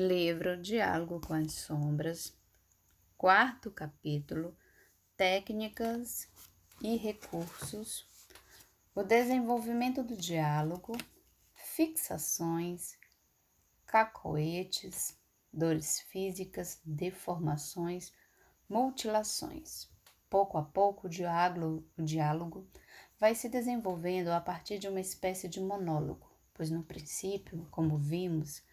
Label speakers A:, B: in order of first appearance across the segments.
A: Livro Diálogo com as Sombras, quarto capítulo, Técnicas e Recursos, o desenvolvimento do diálogo, fixações, cacoetes, dores físicas, deformações, mutilações. Pouco a pouco, o diálogo vai se desenvolvendo a partir de uma espécie de monólogo, pois no princípio, como vimos,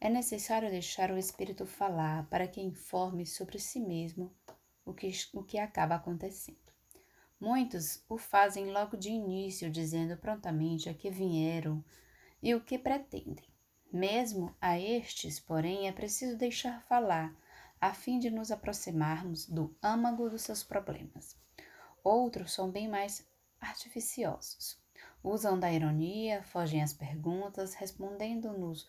A: é necessário deixar o espírito falar para que informe sobre si mesmo o que acaba acontecendo. Muitos o fazem logo de início, dizendo prontamente a que vieram e o que pretendem. Mesmo a estes, porém, é preciso deixar falar, a fim de nos aproximarmos do âmago dos seus problemas. Outros são bem mais artificiosos. Usam da ironia, fogem às perguntas, respondendo-nos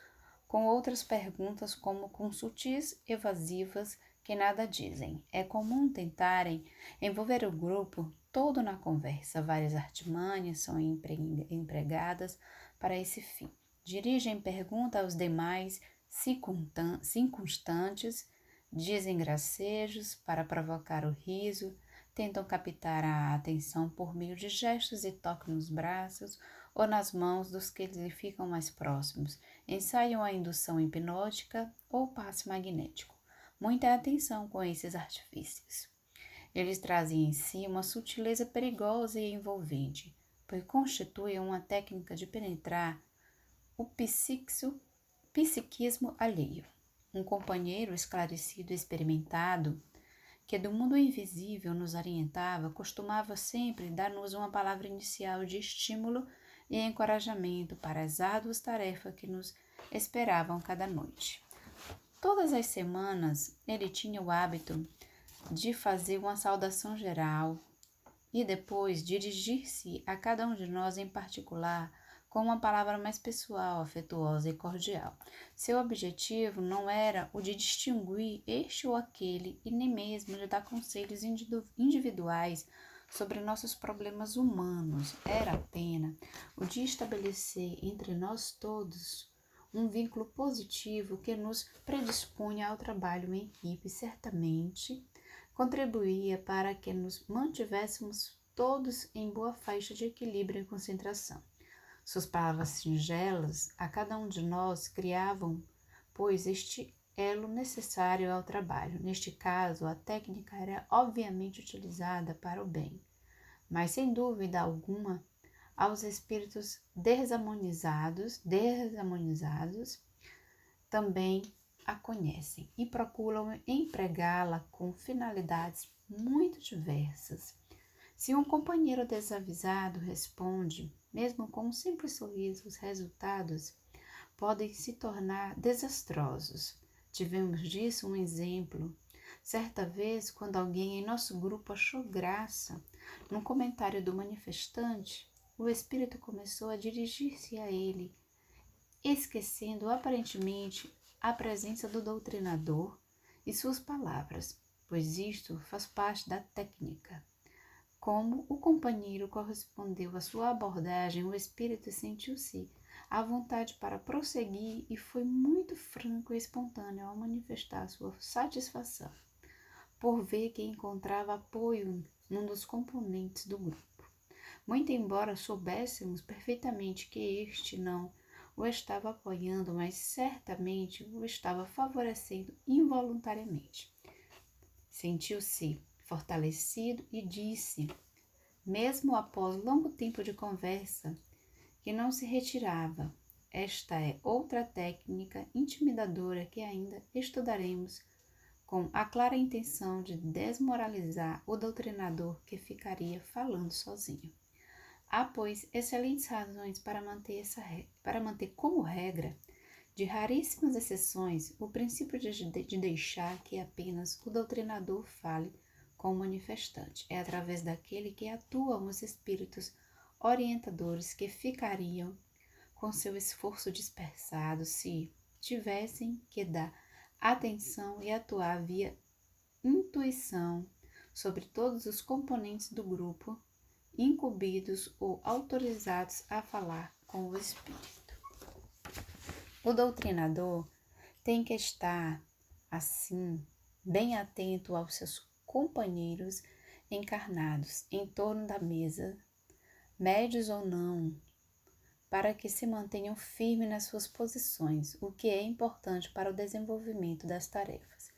A: com outras perguntas como com sutis evasivas que nada dizem. É comum tentarem envolver o grupo todo na conversa. Várias artimanhas são empregadas para esse fim. Dirigem pergunta aos demais circunstantes, dizem gracejos para provocar o riso, tentam captar a atenção por meio de gestos e toques nos braços ou nas mãos dos que lhe ficam mais próximos, ensaiam a indução hipnótica ou passe magnético. Muita atenção com esses artifícios. Eles trazem em si uma sutileza perigosa e envolvente, pois constituem uma técnica de penetrar o psiquismo alheio. Um companheiro esclarecido e experimentado, que do mundo invisível nos orientava, costumava sempre dar-nos uma palavra inicial de estímulo e encorajamento para as árduas tarefas que nos esperavam cada noite. Todas as semanas ele tinha o hábito de fazer uma saudação geral e depois dirigir-se a cada um de nós em particular com uma palavra mais pessoal, afetuosa e cordial. Seu objetivo não era o de distinguir este ou aquele e nem mesmo de dar conselhos individuais sobre nossos problemas humanos. Era apenas o de estabelecer entre nós todos um vínculo positivo que nos predispunha ao trabalho em equipe. Certamente contribuía para que nos mantivéssemos todos em boa faixa de equilíbrio e concentração. Suas palavras singelas a cada um de nós criavam, pois, este elo necessário ao trabalho. Neste caso, a técnica era obviamente utilizada para o bem, mas sem dúvida alguma, aos espíritos desarmonizados também a conhecem e procuram empregá-la com finalidades muito diversas. Se um companheiro desavisado responde, mesmo com um simples sorriso, os resultados podem se tornar desastrosos. Tivemos disso um exemplo. Certa vez, quando alguém em nosso grupo achou graça num comentário do manifestante, o espírito começou a dirigir-se a ele, esquecendo aparentemente a presença do doutrinador e suas palavras, pois isto faz parte da técnica. Como o companheiro correspondeu à sua abordagem, o espírito sentiu-se à vontade para prosseguir e foi muito franco e espontâneo ao manifestar sua satisfação por ver que encontrava apoio num dos componentes do grupo. Muito embora soubéssemos perfeitamente que este não o estava apoiando, mas certamente o estava favorecendo involuntariamente. Sentiu-se fortalecido e disse, mesmo após longo tempo de conversa, que não se retirava. Esta é outra técnica intimidadora que ainda estudaremos com a clara intenção de desmoralizar o doutrinador que ficaria falando sozinho. Há, pois, excelentes razões para manter como regra, de raríssimas exceções, o princípio de deixar que apenas o doutrinador fale com o manifestante. É através daquele que atuam os espíritos orientadores que ficariam com seu esforço dispersado se tivessem que dar atenção e atuar via intuição sobre todos os componentes do grupo, incumbidos ou autorizados a falar com o espírito. O doutrinador tem que estar, assim, bem atento aos seus companheiros encarnados em torno da mesa, médios ou não, para que se mantenham firmes nas suas posições, o que é importante para o desenvolvimento das tarefas.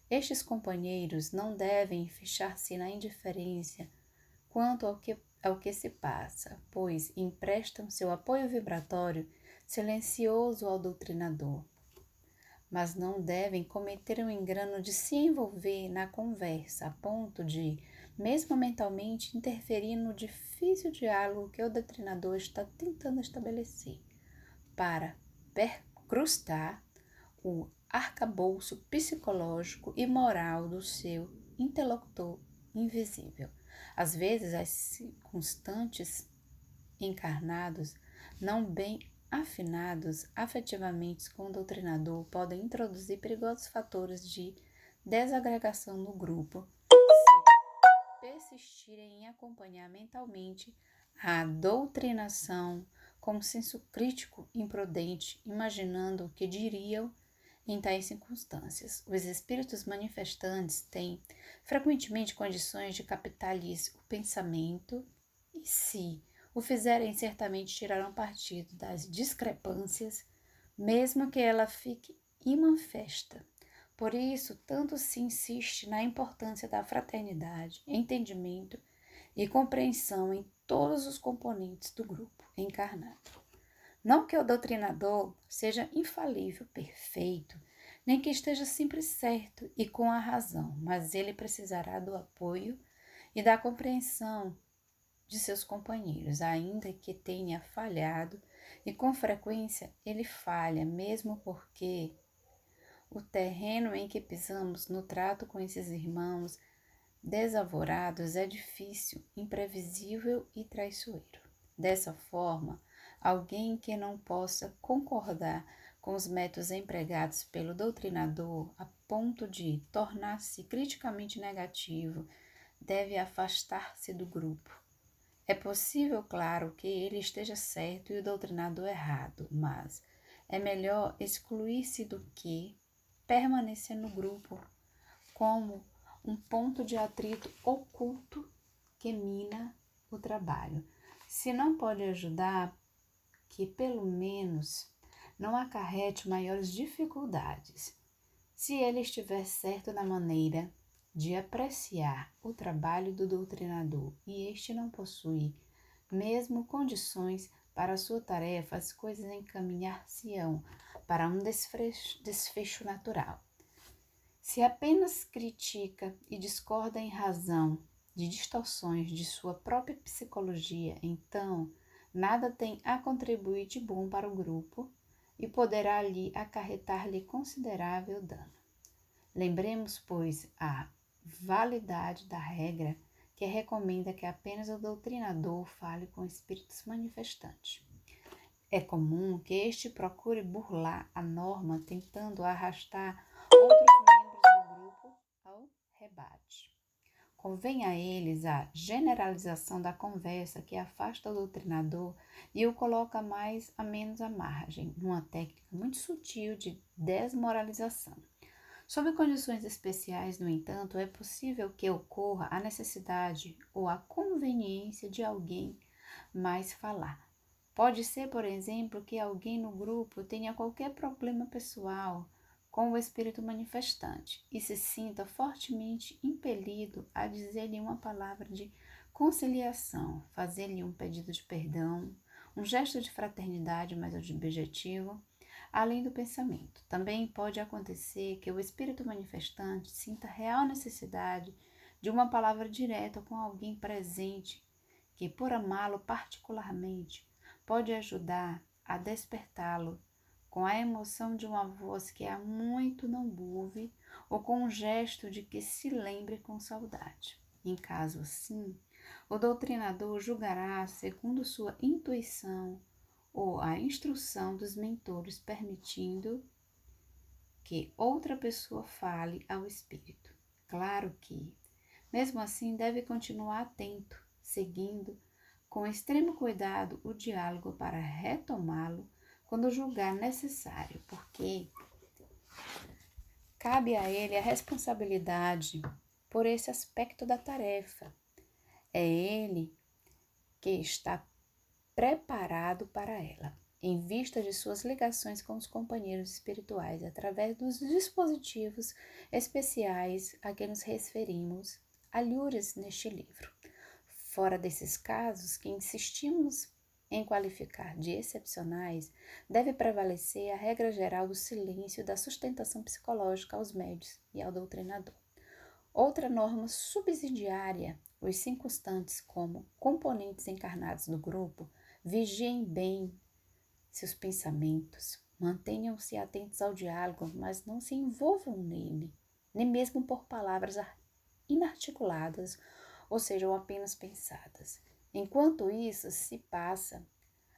A: Estes companheiros não devem fechar-se na indiferença quanto ao que se passa, pois emprestam seu apoio vibratório silencioso ao doutrinador, mas não devem cometer o engano de se envolver na conversa a ponto de, mesmo mentalmente, interferir no difícil diálogo que o doutrinador está tentando estabelecer, para percrustar o arcabouço psicológico e moral do seu interlocutor invisível. Às vezes, as circunstantes encarnados não bem afinados afetivamente com o doutrinador podem introduzir perigosos fatores de desagregação no grupo se persistirem em acompanhar mentalmente a doutrinação com senso crítico imprudente, imaginando o que diriam em tais circunstâncias. Os espíritos manifestantes têm frequentemente condições de captar-lhes o pensamento e, se o fizerem, certamente tirarão partido das discrepâncias, mesmo que ela fique imanifesta. Por isso, tanto se insiste na importância da fraternidade, entendimento e compreensão em todos os componentes do grupo encarnado. Não que o doutrinador seja infalível, perfeito, nem que esteja sempre certo e com a razão, mas ele precisará do apoio e da compreensão de seus companheiros, ainda que tenha falhado, e com frequência ele falha, mesmo porque o terreno em que pisamos no trato com esses irmãos desavorados é difícil, imprevisível e traiçoeiro. Dessa forma, alguém que não possa concordar com os métodos empregados pelo doutrinador a ponto de tornar-se criticamente negativo, deve afastar-se do grupo. É possível, claro, que ele esteja certo e o doutrinador errado, mas é melhor excluir-se do que permanecer no grupo como um ponto de atrito oculto que mina o trabalho. Se não pode ajudar, que pelo menos não acarrete maiores dificuldades. Se ele estiver certo na maneira de apreciar o trabalho do doutrinador e este não possui mesmo condições para a sua tarefa, as coisas encaminhar-se-ão para um desfecho natural. Se apenas critica e discorda em razão de distorções de sua própria psicologia, então nada tem a contribuir de bom para o grupo e poderá lhe acarretar-lhe considerável dano. Lembremos, pois, a validade da regra que recomenda que apenas o doutrinador fale com espíritos manifestantes. É comum que este procure burlar a norma, tentando arrastar outros membros do grupo ao rebate. Convém a eles a generalização da conversa que afasta o doutrinador e o coloca mais a menos à margem, numa técnica muito sutil de desmoralização. Sob condições especiais, no entanto, é possível que ocorra a necessidade ou a conveniência de alguém mais falar. Pode ser, por exemplo, que alguém no grupo tenha qualquer problema pessoal com o espírito manifestante e se sinta fortemente impelido a dizer-lhe uma palavra de conciliação, fazer-lhe um pedido de perdão, um gesto de fraternidade mais objetivo, além do pensamento. Também pode acontecer que o espírito manifestante sinta real necessidade de uma palavra direta com alguém presente que, por amá-lo particularmente, pode ajudar a despertá-lo com a emoção de uma voz que há muito não ouve ou com um gesto de que se lembre com saudade. Em caso assim, o doutrinador julgará segundo sua intuição ou a instrução dos mentores, permitindo que outra pessoa fale ao espírito. Claro que, mesmo assim, deve continuar atento, seguindo com extremo cuidado o diálogo para retomá-lo quando julgar necessário, porque Cabe a ele a responsabilidade por esse aspecto da tarefa. É ele que está preparado para ela, em vista de suas ligações com os companheiros espirituais, através dos dispositivos especiais a que nos referimos, alhures neste livro. Fora desses casos que insistimos em qualificar de excepcionais, deve prevalecer a regra geral do silêncio e da sustentação psicológica aos médios e ao doutrinador. Outra norma subsidiária, os circunstantes como componentes encarnados do grupo, vigiem bem seus pensamentos, mantenham-se atentos ao diálogo, mas não se envolvam nele, nem mesmo por palavras inarticuladas, ou sejam apenas pensadas. Enquanto isso se passa,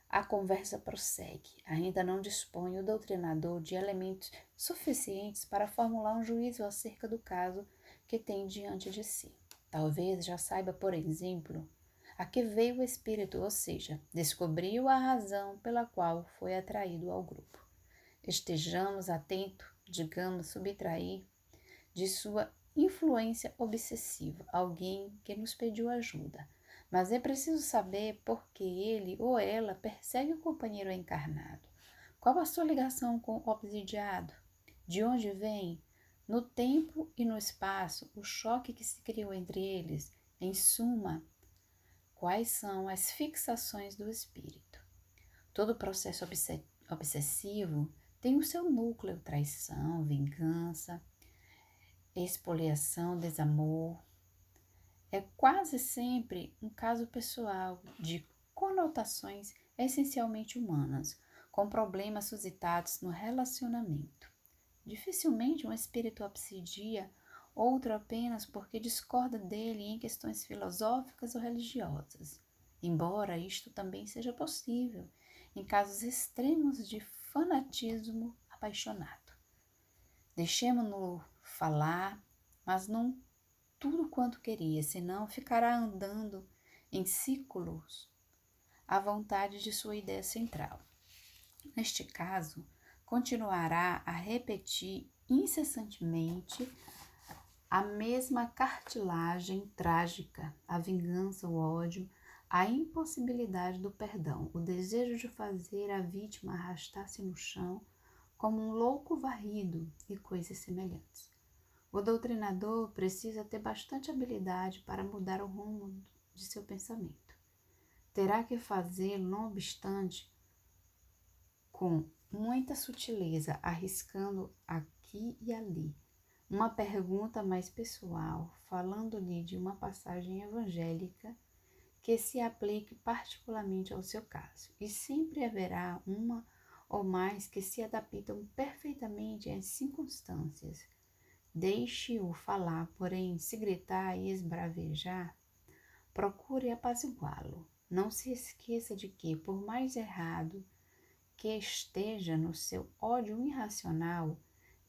A: a conversa prossegue. Ainda não dispõe o doutrinador de elementos suficientes para formular um juízo acerca do caso que tem diante de si. Talvez já saiba, por exemplo, a que veio o espírito, ou seja, descobriu a razão pela qual foi atraído ao grupo. Estejamos atentos, digamos, subtrair de sua influência obsessiva alguém que nos pediu ajuda, mas é preciso saber por que ele ou ela persegue o companheiro encarnado. Qual a sua ligação com o obsidiado? De onde vem? No tempo e no espaço, o choque que se criou entre eles, em suma, quais são as fixações do espírito? Todo processo obsessivo tem o seu núcleo: traição, vingança, expoliação, desamor. É quase sempre um caso pessoal de conotações essencialmente humanas, com problemas suscitados no relacionamento. Dificilmente um espírito obsidia outro apenas porque discorda dele em questões filosóficas ou religiosas, embora isto também seja possível em casos extremos de fanatismo apaixonado. Deixemo-no falar, mas não tudo quanto queria, senão ficará andando em círculos à vontade de sua ideia central. Neste caso, continuará a repetir incessantemente a mesma cartilagem trágica, a vingança, o ódio, a impossibilidade do perdão, o desejo de fazer a vítima arrastar-se no chão como um louco varrido e coisas semelhantes. O doutrinador precisa ter bastante habilidade para mudar o rumo de seu pensamento. Terá que fazê-lo, não obstante, com muita sutileza, arriscando aqui e ali uma pergunta mais pessoal, falando-lhe de uma passagem evangélica que se aplique particularmente ao seu caso. E sempre haverá uma ou mais que se adaptam perfeitamente às circunstâncias. Deixe-o falar, porém, se gritar e esbravejar, procure apaziguá-lo. Não se esqueça de que, por mais errado que esteja no seu ódio irracional,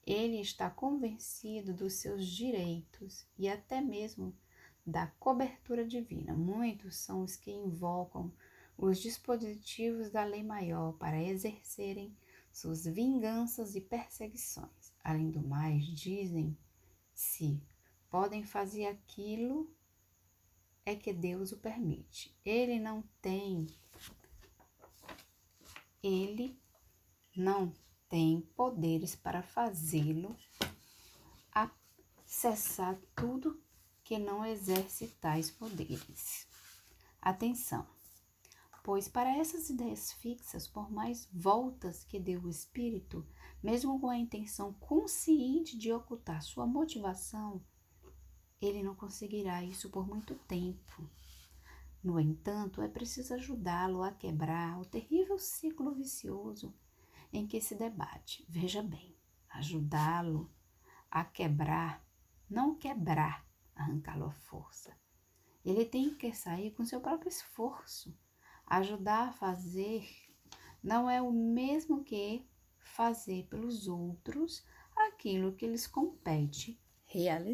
A: ele está convencido dos seus direitos e até mesmo da cobertura divina. Muitos são os que invocam os dispositivos da lei maior para exercerem suas vinganças e perseguições. Além do mais, dizem se podem fazer aquilo é que Deus o permite. Ele não tem poderes para fazê-lo cessar tudo que não exerce tais poderes. Atenção, pois para essas ideias fixas, por mais voltas que dê o espírito, mesmo com a intenção consciente de ocultar sua motivação, ele não conseguirá isso por muito tempo. No entanto, é preciso ajudá-lo a quebrar o terrível ciclo vicioso em que se debate. Veja bem, ajudá-lo a quebrar, não quebrar, arrancá-lo à força. Ele tem que sair com seu próprio esforço. Ajudar a fazer não é o mesmo que fazer pelos outros aquilo que lhes compete realizar.